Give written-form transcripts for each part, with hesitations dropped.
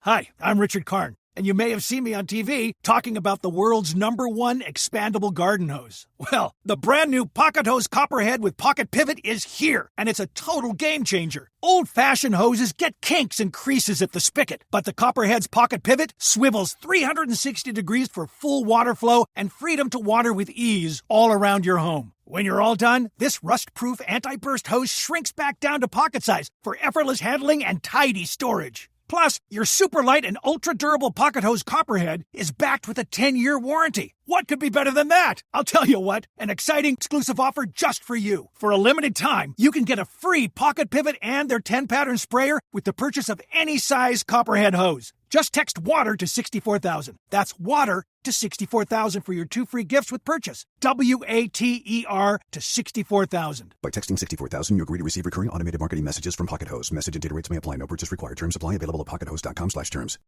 Hi, I'm Richard Karn, and you may have seen me on TV talking about the world's #1 expandable garden hose. Well, the brand new Pocket Hose Copperhead with Pocket Pivot is here, and it's a total game changer. Old-fashioned hoses get kinks and creases at the spigot, but the Copperhead's Pocket Pivot swivels 360 degrees for full water flow and freedom to water with ease all around your home. When you're all done, this rust-proof anti-burst hose shrinks back down to pocket size for effortless handling and tidy storage. Plus, your super light and ultra-durable Pocket Hose Copperhead is backed with a 10-year warranty. What could be better than that? I'll tell you what, an exciting exclusive offer just for you. For a limited time, you can get a free Pocket Pivot and their 10-pattern sprayer with the purchase of any size Copperhead hose. Just text WATER to 64,000. That's WATER to 64,000 for your 2 free gifts with purchase. WATER to 64,000. By texting 64,000, you agree to receive recurring automated marketing messages from Pocket Hose. Message and data rates may apply. No purchase required. Terms apply. Available at pockethose.com/terms.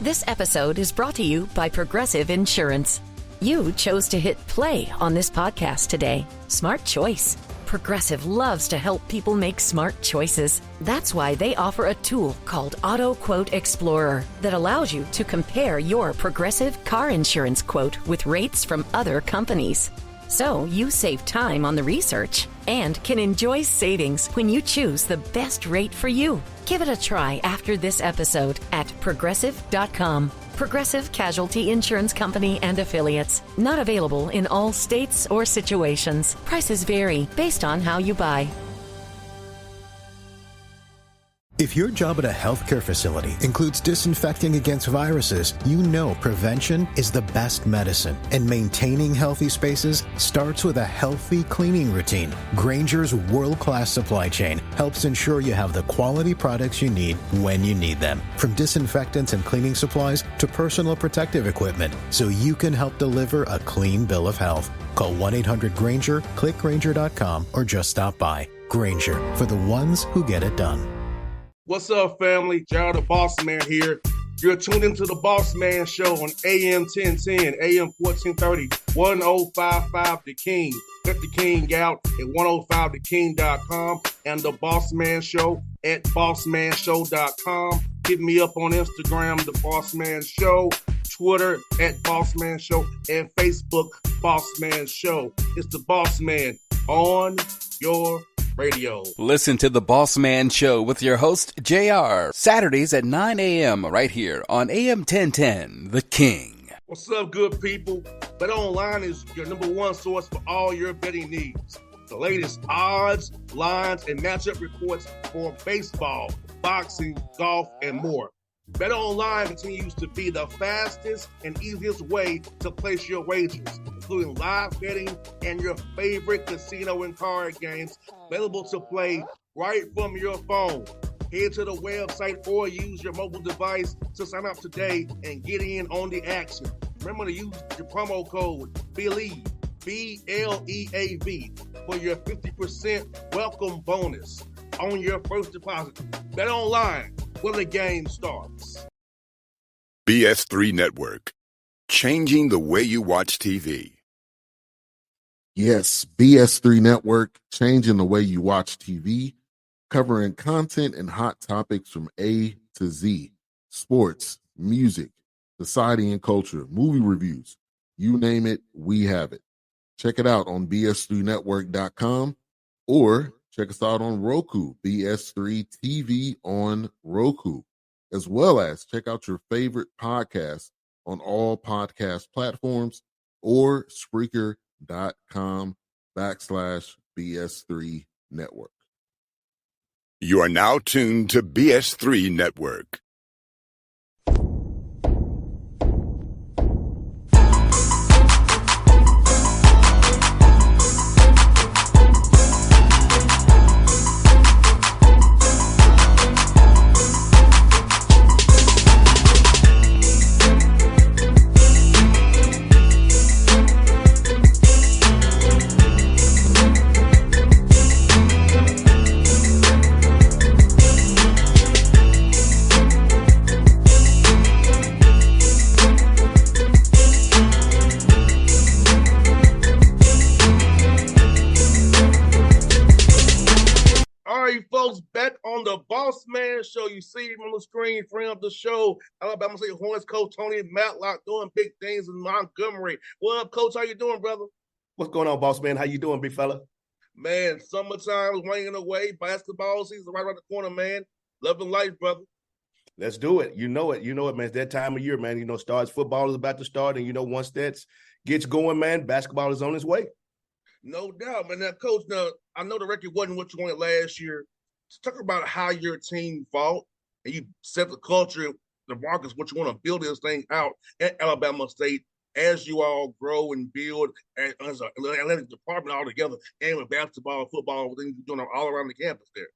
This episode is brought to you by Progressive Insurance. You chose to hit play on this podcast today. Smart choice. Progressive loves to help people make smart choices. That's why they offer a tool called Auto Quote Explorer that allows you to compare your Progressive car insurance quote with rates from other companies. So you save time on the research and can enjoy savings when you choose the best rate for you. Give it a try after this episode at Progressive.com. Progressive Casualty Insurance Company and Affiliates. Not available in all states or situations. Prices vary based on how you buy. If your job at a healthcare facility includes disinfecting against viruses, you know prevention is the best medicine. And maintaining healthy spaces starts with a healthy cleaning routine. Grainger's world-class supply chain helps ensure you have the quality products you need when you need them. From disinfectants and cleaning supplies to personal protective equipment, so you can help deliver a clean bill of health. Call 1-800-GRAINGER, click Grainger.com, or just stop by. Grainger, for the ones who get it done. What's up, family? Gerald the Bossman here. You're tuned into the Bossman Show on AM 1010, AM 1430, 1055 The King. Let the King out at 105theking.com and the Bossman Show at bossmanshow.com. Hit me up on Instagram, The Bossman Show, Twitter at Bossman Show, and Facebook, Bossman Show. It's the Bossman on your radio. Listen to the Bossman Show with your host, JR, Saturdays at 9 a.m. right here on AM 1010, The King. What's up, good people? BetOnline is your #1 source for all your betting needs. The latest odds, lines, and matchup reports for baseball, boxing, golf, and more. BetOnline continues to be the fastest and easiest way to place your wagers, including live betting and your favorite casino and card games available to play right from your phone. Head to the website or use your mobile device to sign up today and get in on the action. Remember to use your promo code BELIEVE, BLEAV, for your 50% welcome bonus on your first deposit. BetOnline, where the game starts. BS3 Network, changing the way you watch TV. Yes, BS3 Network, changing the way you watch TV, covering content and hot topics from A to Z, sports, music, society and culture, movie reviews, you name it, we have it. Check it out on bs3network.com or check us out on Roku, BS3 TV on Roku, as well as check out your favorite podcast on all podcast platforms or Spreaker.com/BS3 Network. You are now tuned to BS3 Network. show. You see him on the screen, friend of the show, Alabama State Hornets coach Tony Madlock doing big things in Montgomery. What up, Coach? How you doing, brother? What's going on, boss man? How you doing, big fella? Man, summertime is waning away. Basketball season right around the corner, man. Loving life, brother. Let's do it. You know it, man. It's that time of year, man. Starts football is about to start, and once that gets going, man, basketball is on its way. No doubt, man. Now, Coach, I know the record wasn't what you wanted last year. Let's talk about how your team fought and you set the culture, the markers, what you want to build this thing out at Alabama State as you all grow and build as an athletic department all together, and with basketball, football, things you're doing all around the campus there.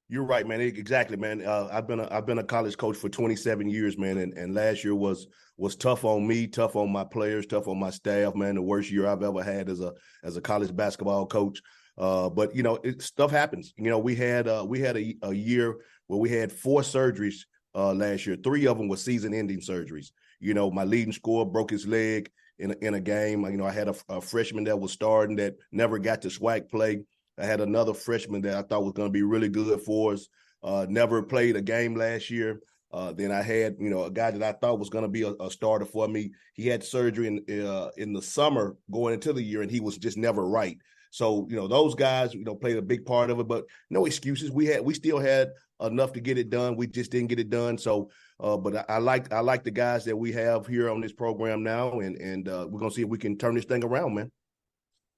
You're right, man. Exactly, man. I've been a college coach for 27 years, man, and last year was tough on me, tough on my players, tough on my staff, man. The worst year I've ever had as a college basketball coach. But stuff happens. We had a year where we had 4 surgeries last year. 3 of them were season-ending surgeries. My leading scorer broke his leg in a game. I had a freshman that was starting that never got to SWAC play. I had another freshman that I thought was going to be really good for us. Never played a game last year. Then I had, a guy that I thought was going to be a starter for me. He had surgery in the summer going into the year, and he was just never right. So, those guys, played a big part of it, but no excuses. We still had enough to get it done. We just didn't get it done. So, but I like the guys that we have here on this program now, and we're going to see if we can turn this thing around, man.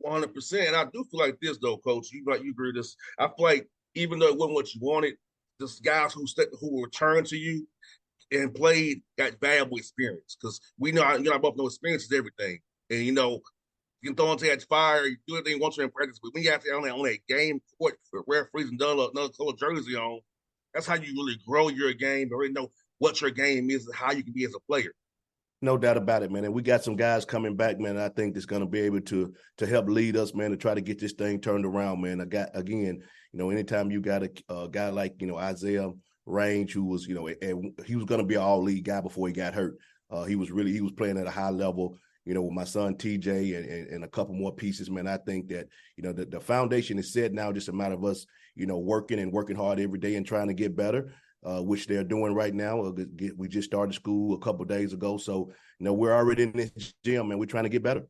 100%. And I do feel like this, though, Coach. You agree with this. I feel like even though it wasn't what you wanted, these guys who returned to you and played got valuable experience, because we know, I both know experience is everything. And, you can throw into that fire, you do everything once you're in practice, but when you have to on that game court with referees and another color jersey on, that's how you really grow your game, and really know what your game is and how you can be as a player. No doubt about it, man. And we got some guys coming back, man. I think that's going to be able to help lead us, man, to try to get this thing turned around, man. Anytime you got a guy like, Isaiah Range, who was, he was going to be an all-league guy before he got hurt. He was playing at a high level, with my son TJ and a couple more pieces, man. I think that, the foundation is set now, just a matter of us, working hard every day and trying to get better. Which they're doing right now. We just started school a couple of days ago. So, we're already in this gym, and we're trying to get better.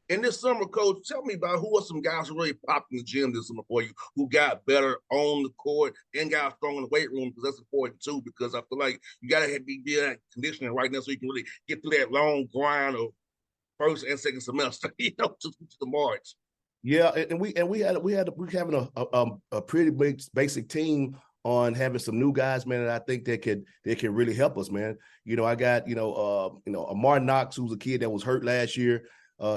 In this summer, Coach, tell me about who are some guys who really popped in the gym this summer for you, who got better on the court and got strong in the weight room, because that's important too, because I feel like you got to be that conditioning right now so you can really get through that long grind of first and second semester, to the March. Yeah, and we're having a pretty big basic team on having some new guys, man, and I think they can really help us, man. I got, Amar Knox, who's a kid that was hurt last year.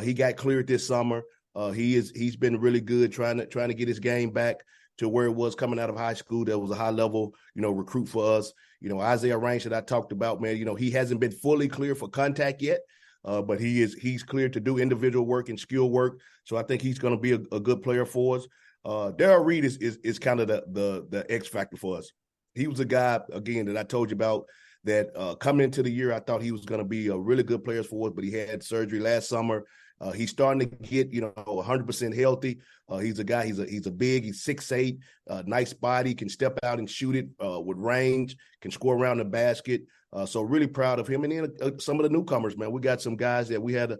He got cleared this summer. He's been really good trying to get his game back to where it was coming out of high school. That was a high level, recruit for us. Isaiah Range that I talked about, man, he hasn't been fully clear for contact yet. But he's cleared to do individual work and skill work. So I think he's going to be a good player for us. Darrell Reed is kind of the X factor for us. He was a guy, again, that I told you about that coming into the year, I thought he was going to be a really good player for us, but he had surgery last summer. He's starting to get, 100% healthy. He's a guy, he's a big, he's 6'8", nice body, can step out and shoot it with range, can score around the basket. So really proud of him. And then some of the newcomers, man. We got some guys that we had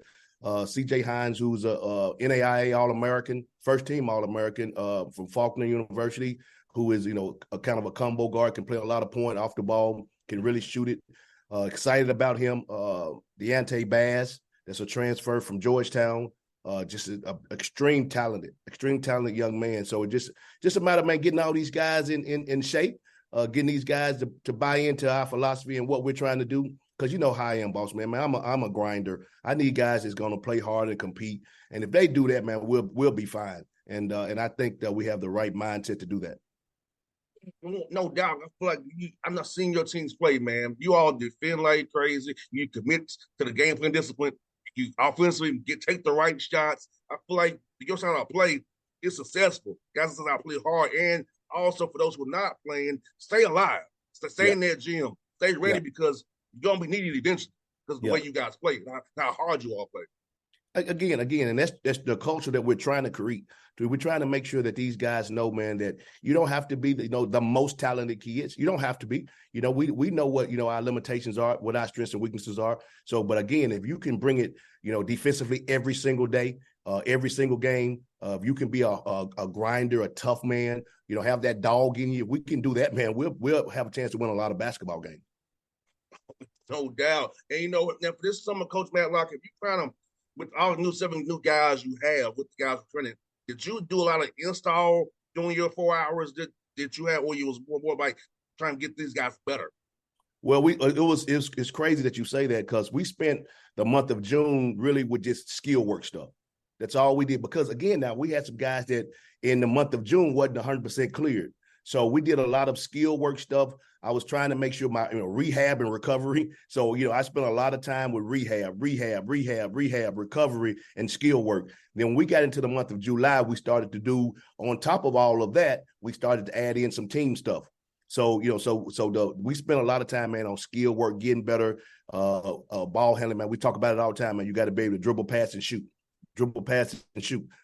C.J. Hines, who's a NAIA All-American, first-team All-American from Faulkner University, who is, a kind of a combo guard, can play a lot of point off the ball, can really shoot it. Excited about him. Deontay Bass, that's a transfer from Georgetown. Just an extreme talented young man. So just a matter of, man, getting all these guys in shape, getting these guys to buy into our philosophy and what we're trying to do. Because you know how I am, boss man. I'm a grinder. I need guys that's going to play hard and compete. And if they do that, man, we'll be fine. And I think that we have the right mindset to do that. No doubt. I feel like I'm not seeing your teams play, man. You all defend like crazy. You commit to the game plan discipline. You offensively take the right shots. I feel like your style of play is successful. Guys that play hard, and also for those who are not playing, stay alive. Stay in that gym. Stay ready because you're gonna be needed eventually because of the way you guys play, how hard you all play. Again, and that's the culture that we're trying to create. We're trying to make sure that these guys know, man, that you don't have to be the most talented kids. You don't have to be. We know what our limitations are, what our strengths and weaknesses are. So, but again, if you can bring it, defensively every single day, every single game, if you can be a grinder, a tough man, have that dog in you. If we can do that, man, we'll have a chance to win a lot of basketball games. No doubt. And now for this summer, Coach Madlock, if you find them with all the 7 new guys you have with the guys training, did you do a lot of install during your 4 hours that you had, or you was more like trying to get these guys better? Well, it's crazy that you say that, because we spent the month of June really with just skill work stuff. That's all we did, because again, now we had some guys that in the month of June wasn't 100% cleared. So we did a lot of skill work stuff. I was trying to make sure my rehab and recovery. So, I spent a lot of time with rehab, recovery, and skill work. Then when we got into the month of July, we started to do, on top of all of that, we started to add in some team stuff. So, we spent a lot of time, man, on skill work, getting better, ball handling, man. We talk about it all the time, man. You got to be able to dribble, pass, and shoot.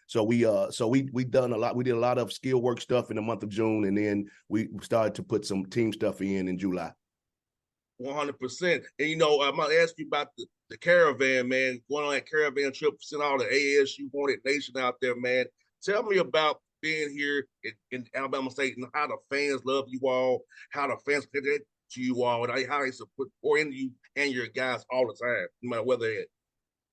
So we done a lot. We did a lot of skill work stuff in the month of June, and then we started to put some team stuff in July. 100%. And I might ask you about the caravan, man. Going on that caravan trip, seeing all the ASU Hornet Nation out there, man. Tell me about being here in Alabama State and how the fans love you all, how the fans connect to you all, and how they support into you and your guys all the time, no matter where they're at.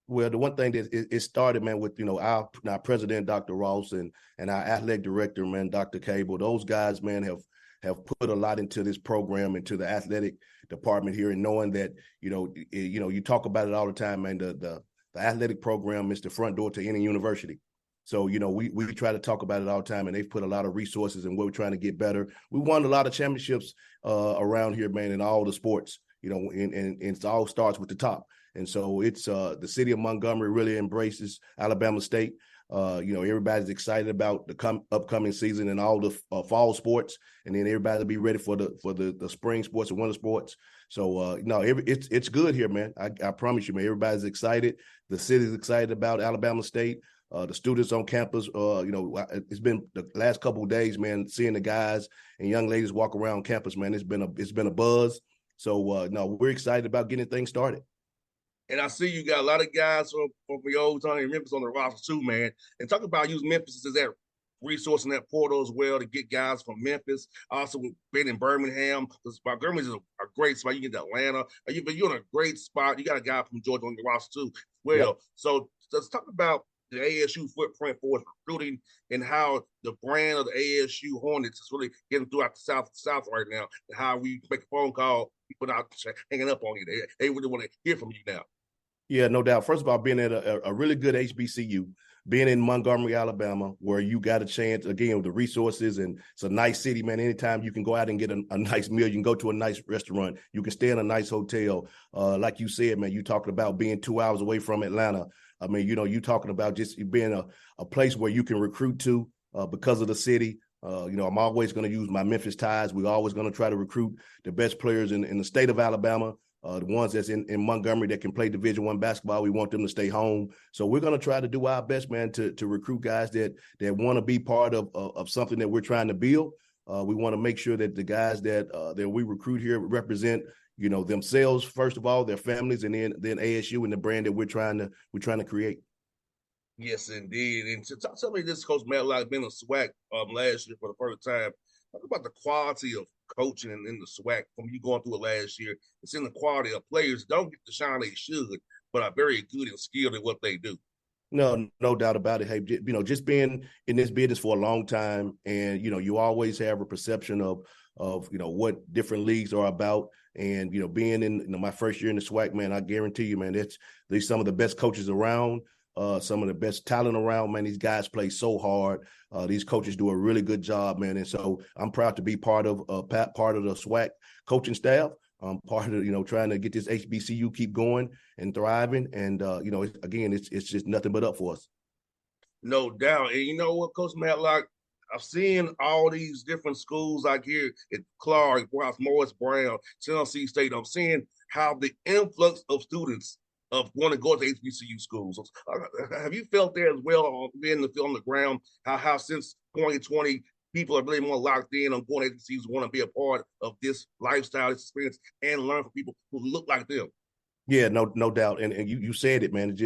Well, the one thing that it started, man, with our president, Dr. Ross, and our athletic director, man, Dr. Cable. Those guys, man, have put a lot into this program, into the athletic department here, and knowing that you talk about it all the time, man. The athletic program is the front door to any university. So we try to talk about it all the time, and they've put a lot of resources in where we're trying to get better. We won a lot of championships around here, man, in all the sports. And it all starts with the top. And so it's the city of Montgomery really embraces Alabama State. Everybody's excited about the upcoming season and all the fall sports, and then everybody will be ready for the spring sports and winter sports. So it's good here, man. I promise you, man. Everybody's excited. The city's excited about Alabama State. The students on campus, it's been the last couple of days, man, seeing the guys and young ladies walk around campus, man. It's been a buzz. So we're excited about getting things started. And I see you got a lot of guys from the old time in Memphis on the roster too, man. And talk about using Memphis as that resource in that portal as well to get guys from Memphis. Also, been in Birmingham, because Montgomery is a great spot. You get to Atlanta. You're in a great spot. You got a guy from Georgia on the roster too. Well, yep. So let's talk about the ASU footprint for recruiting and how the brand of the ASU Hornets is really getting throughout the South right now, and how we make a phone call, people not hanging up on you. They really want to hear from you now. Yeah, no doubt. First of all, being at a really good HBCU, being in Montgomery, Alabama, where you got a chance, again, with the resources, and it's a nice city, man. Anytime you can go out and get a nice meal, you can go to a nice restaurant, you can stay in a nice hotel. Like you said, man, you talking about being 2 hours away from Atlanta. I mean, you talking about just being a place where you can recruit to because of the city. I'm always going to use my Memphis ties. We're always going to try to recruit the best players in the state of Alabama. The ones that's in Montgomery that can play Division I basketball, we want them to stay home. So we're going to try to do our best, man, to recruit guys that want to be part of something that we're trying to build. We want to make sure that the guys that we recruit here represent, themselves first of all, their families, and then ASU and the brand that we're trying to create. Yes, indeed. And tell me this, Coach Madlock, been a SWAC last year for the first time. Talk about the quality of coaching in the SWAC from you going through it last year. It's in the quality of players don't get the shine they should, but are very good and skilled at what they do. No doubt about it. Hey, just being in this business for a long time, and you always have a perception of what different leagues are about, and being in my first year in the SWAC, man, I guarantee you, man, there's some of the best coaches around. Some of the best talent around, man. These guys play so hard. These coaches do a really good job, man. And so I'm proud to be part of the SWAC coaching staff. I'm part of, trying to get this HBCU keep going and thriving. And, it's just nothing but up for us. No doubt. And you know what, Coach Madlock, I've seen all these different schools like here at Clark, Morris Brown, Tennessee State. I'm seeing how the influx of students of going to go to HBCU schools. Have you felt there as well, being on the ground, how since 2020, people are really more locked in on going to HBCUs, want to be a part of this lifestyle, this experience, and learn from people who look like them? Yeah, no doubt. And you said it, man.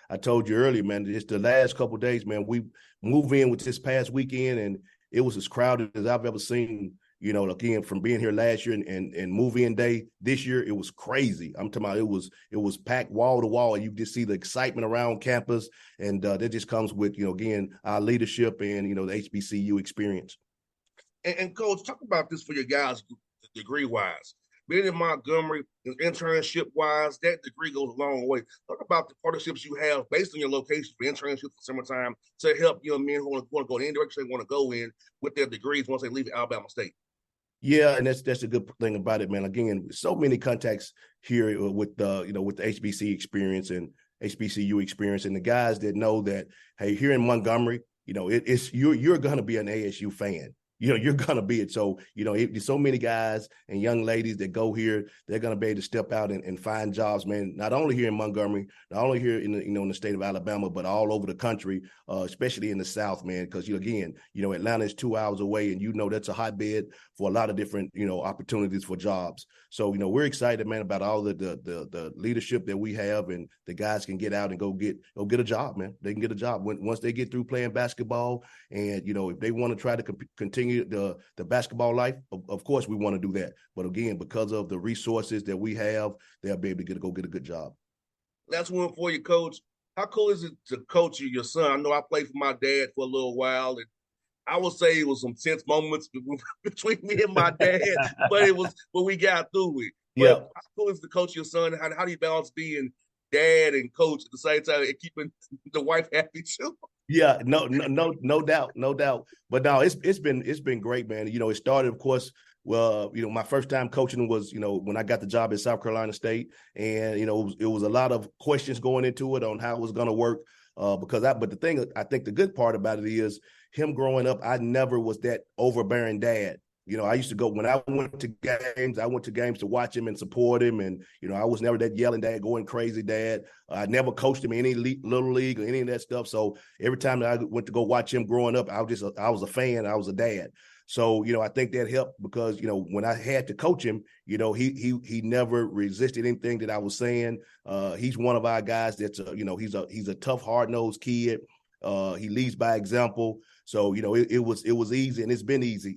I told you earlier, man, just the last couple of days, man, we moved in with this past weekend, and it was as crowded as I've ever seen, again, from being here last year and move-in day this year. It was crazy. I'm talking about it was packed wall to wall, and you just see the excitement around campus, and that just comes with, again, our leadership and, the HBCU experience. And Coach, talk about this for your guys degree-wise. Being in Montgomery, internship-wise, that degree goes a long way. Talk about the partnerships you have based on your location for internships for summertime to help young men who want to go in any direction they want to go in with their degrees once they leave Alabama State. Yeah, and that's a good thing about it, man. Again, so many contacts here with the HBC experience and HBCU experience, and the guys that know that, hey, here in Montgomery, you're going to be an ASU fan. You're going to be it. So, there's so many guys and young ladies that go here, they're going to be able to step out and find jobs, man, not only here in Montgomery, not only here in the state of Alabama, but all over the country, especially in the South, man, because, again, Atlanta is 2 hours away, and, that's a hotbed for a lot of different, opportunities for jobs. So, we're excited, man, about all the leadership that we have, and the guys can get out and go get a job, man. They can get a job once they get through playing basketball, and, if they want to try to continue the basketball life, of course we want to do that. But again, because of the resources that we have, they'll be able to go get a good job. Last one for you, Coach. How cool is it to coach your son? I know I played for my dad for a little while, and I would say it was some tense moments between me and my dad, but we got through it. Yeah. But how cool is it to coach your son? How do you balance being dad and coach at the same time and keeping the wife happy too? Yeah, no doubt. But no, it's been great, man. It started, of course, my first time coaching was, when I got the job at South Carolina State, and it was a lot of questions going into it on how it was going to work. But the thing, I think the good part about it is him growing up, I never was that overbearing dad. I used to go when I went to games to watch him and support him. And, I was never that yelling dad, going crazy dad. I never coached him in any little league or any of that stuff. So every time that I went to go watch him growing up, I was a fan. I was a dad. So, I think that helped because, when I had to coach him, he never resisted anything that I was saying. He's one of our guys that's, he's a tough, hard-nosed kid. He leads by example. So, it was easy, and it's been easy.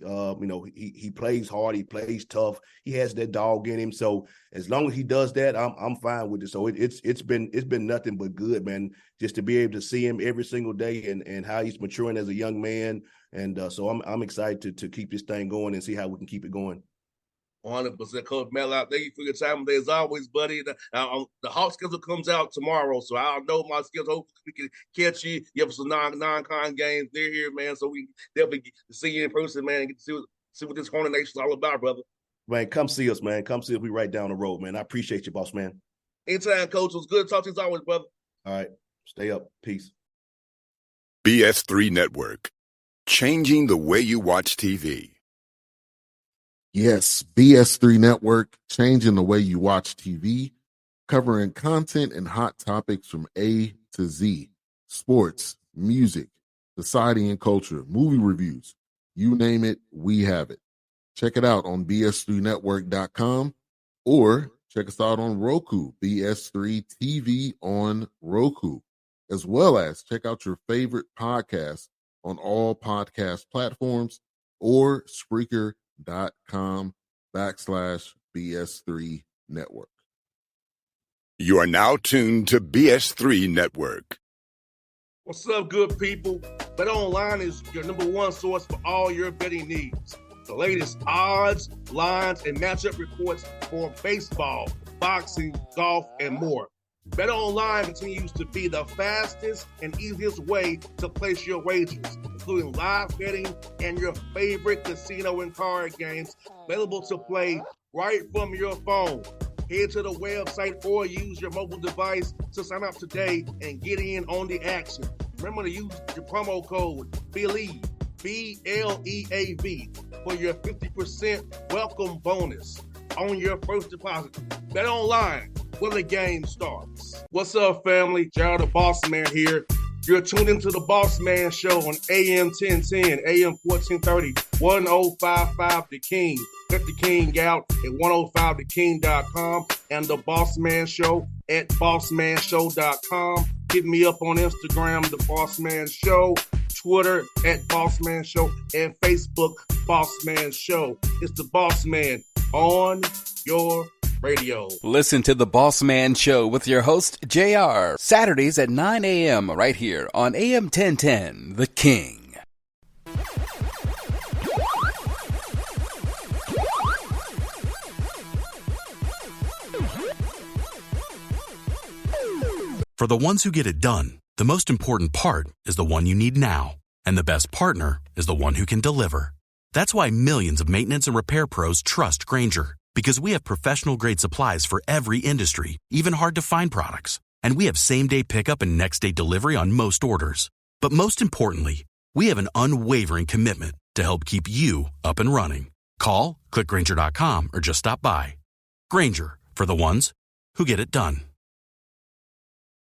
He plays hard, he plays tough, he has that dog in him. So as long as he does that, I'm fine with it. So it's been nothing but good, man, just to be able to see him every single day and how he's maturing as a young man. And so I'm excited to keep this thing going and see how we can keep it going. 100%, Coach Madlock. Thank you for your time today, as always, buddy. The Hawk schedule comes out tomorrow, so I'll know my schedule. Hopefully we can catch you. You have some non-con games. They're here, man, so we definitely see you in person, man, and get to see what this Hornet Nation is all about, brother. Man, come see us, man. Come see us. We right down the road, man. I appreciate you, boss, man. Anytime, Coach. It was good to talk to you as always, brother. All right. Stay up. Peace. BS3 Network. Changing the way you watch TV. Yes, BS3 Network, changing the way you watch TV, covering content and hot topics from A to Z, sports, music, society and culture, movie reviews, you name it, we have it. Check it out on bs3network.com or check us out on Roku, BS3 TV on Roku, as well as check out your favorite podcast on all podcast platforms or Spreaker.com/BS3 Network. You are now tuned to BS3 Network. What's up, good people? Bet Online is your number one source for all your betting needs. The latest odds, lines, and matchup reports for baseball, boxing, golf, and more. Bet Online continues to be the fastest and easiest way to place your wagers, including live betting and your favorite casino and card games available to play right from your phone. Head to the website or use your mobile device to sign up today and get in on the action. Remember to use your promo code BELIEVE, BLEAV, for your 50% welcome bonus on your first deposit. Bet Online, when the game starts. What's up, family? Jared the Bossman here. You're tuned into the Bossman Show on AM 1010, AM 1430, 1055 The King. Check The King out at 105theking.com and the Bossman Show at bossmanshow.com. Hit me up on Instagram, The Bossman Show, Twitter at Bossman Show, and Facebook, Bossman Show. It's the Bossman on your radio. Listen to The Bossman Show with your host, JR, Saturdays at 9 a.m. right here on AM 1010, The King. For the ones who get it done, the most important part is the one you need now. And the best partner is the one who can deliver. That's why millions of maintenance and repair pros trust Grainger. Because we have professional-grade supplies for every industry, even hard-to-find products. And we have same-day pickup and next-day delivery on most orders. But most importantly, we have an unwavering commitment to help keep you up and running. Call, click Grainger.com, or just stop by. Grainger, for the ones who get it done.